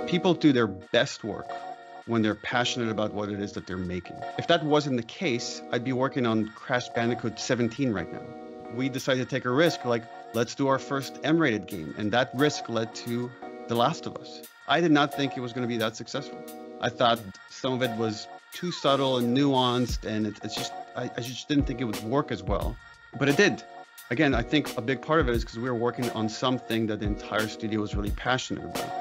People do their best work when they're passionate about what it is that they're making. If that wasn't the case, I'd be working on Crash Bandicoot 17 right now. We decided to take a risk, like, let's do our first M-rated game, and that risk led to The Last of Us. I did not think it was going to be that successful. I thought some of it was too subtle and nuanced, and I just didn't think it would work as well, but it did. Again, I think a big part of it is because we were working on something that the entire studio was really passionate about.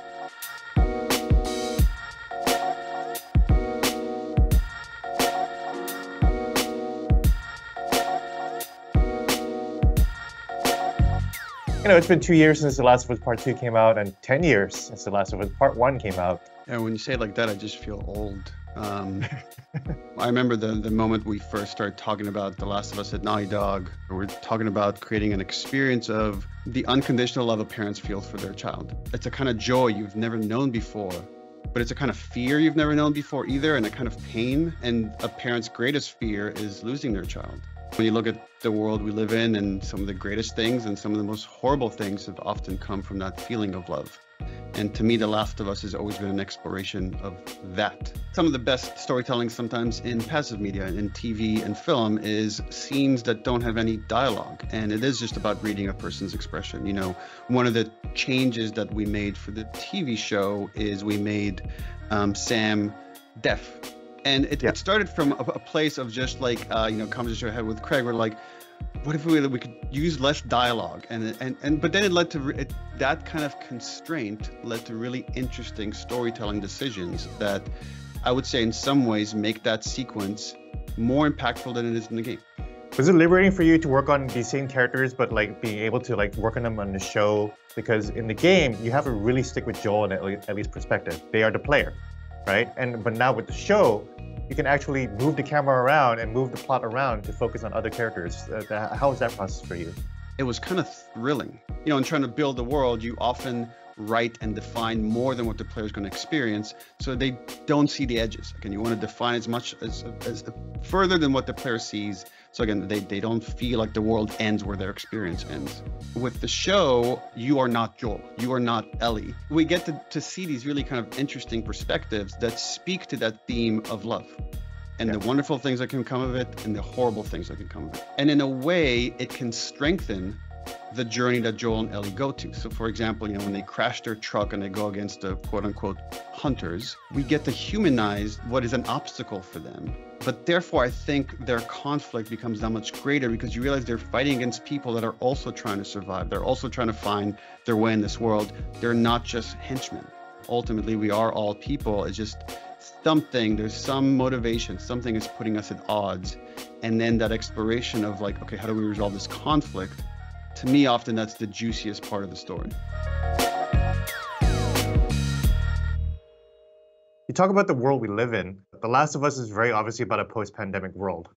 It's been 2 years since The Last of Us Part 2 came out and 10 years since The Last of Us Part 1 came out. And when you say it like that, I just feel old. I remember the moment we first started talking about The Last of Us at Naughty Dog. We're talking about creating an experience of the unconditional love a parents feel for their child. It's a kind of joy you've never known before, but it's a kind of fear you've never known before either, and a kind of pain. And a parent's greatest fear is losing their child. When you look at the world we live in, and some of the greatest things and some of the most horrible things have often come from that feeling of love. And to me, The Last of Us has always been an exploration of that. Some of the best storytelling sometimes in passive media, in TV and film, is scenes that don't have any dialogue. And it is just about reading a person's expression. One of the changes that we made for the TV show is we made Sam deaf. And it started from a place of just like, conversation I had with Craig, where like, what if we could use less dialogue? But then it led to, that kind of constraint led to really interesting storytelling decisions that I would say in some ways make that sequence more impactful than it is in the game. Was it liberating for you to work on these same characters, but like being able to like work on them on the show? Because in the game, you have to really stick with Joel and Ellie's perspective. They are the player, right? But now with the show, you can actually move the camera around and move the plot around to focus on other characters. How was that process for you? It was kind of thrilling. In trying to build a world, you often write and define more than what the player is going to experience, so they don't see the edges. Again, you want to define as much as further than what the player sees. So again, they don't feel like the world ends where their experience ends. With the show, you are not Joel, you are not Ellie. We get to see these really kind of interesting perspectives that speak to that theme of love. And the wonderful things that can come of it, and the horrible things that can come of it. And in a way, it can strengthen the journey that Joel and Ellie go to. So for example, when they crash their truck and they go against the quote unquote hunters, we get to humanize what is an obstacle for them. But therefore, I think their conflict becomes that much greater because you realize they're fighting against people that are also trying to survive. They're also trying to find their way in this world. They're not just henchmen. Ultimately, we are all people. It's just there's some motivation, something is putting us at odds. And then that exploration of like, okay, how do we resolve this conflict? To me, often that's the juiciest part of the story. You talk about the world we live in. The Last of Us is very obviously about a post-pandemic world.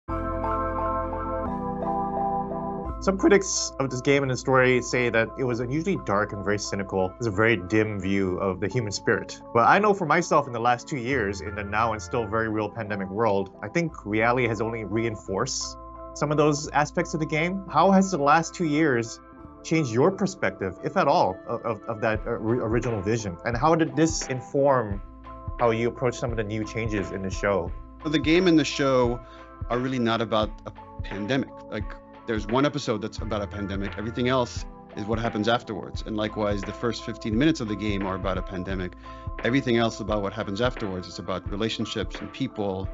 Some critics of this game and the story say that it was unusually dark and very cynical. It was a very dim view of the human spirit. But I know for myself in the last 2 years, in the now and still very real pandemic world, I think reality has only reinforced some of those aspects of the game. How has the last 2 years changed your perspective, if at all, of that original vision? And how did this inform how you approach some of the new changes in the show? The game and the show are really not about a pandemic. Like, there's one episode that's about a pandemic. Everything else is what happens afterwards. And likewise, the first 15 minutes of the game are about a pandemic. Everything else about what happens afterwards is about relationships and people.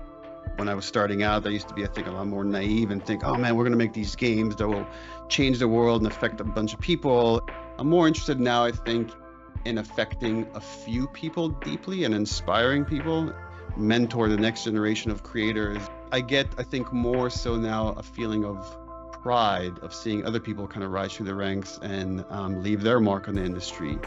When I was starting out, I used to be, I think, a lot more naive and think, oh man, we're going to make these games that will change the world and affect a bunch of people. I'm more interested now, I think, in affecting a few people deeply and inspiring people, mentor the next generation of creators. I get, I think, more so now a feeling of pride of seeing other people kind of rise through the ranks and leave their mark on the industry.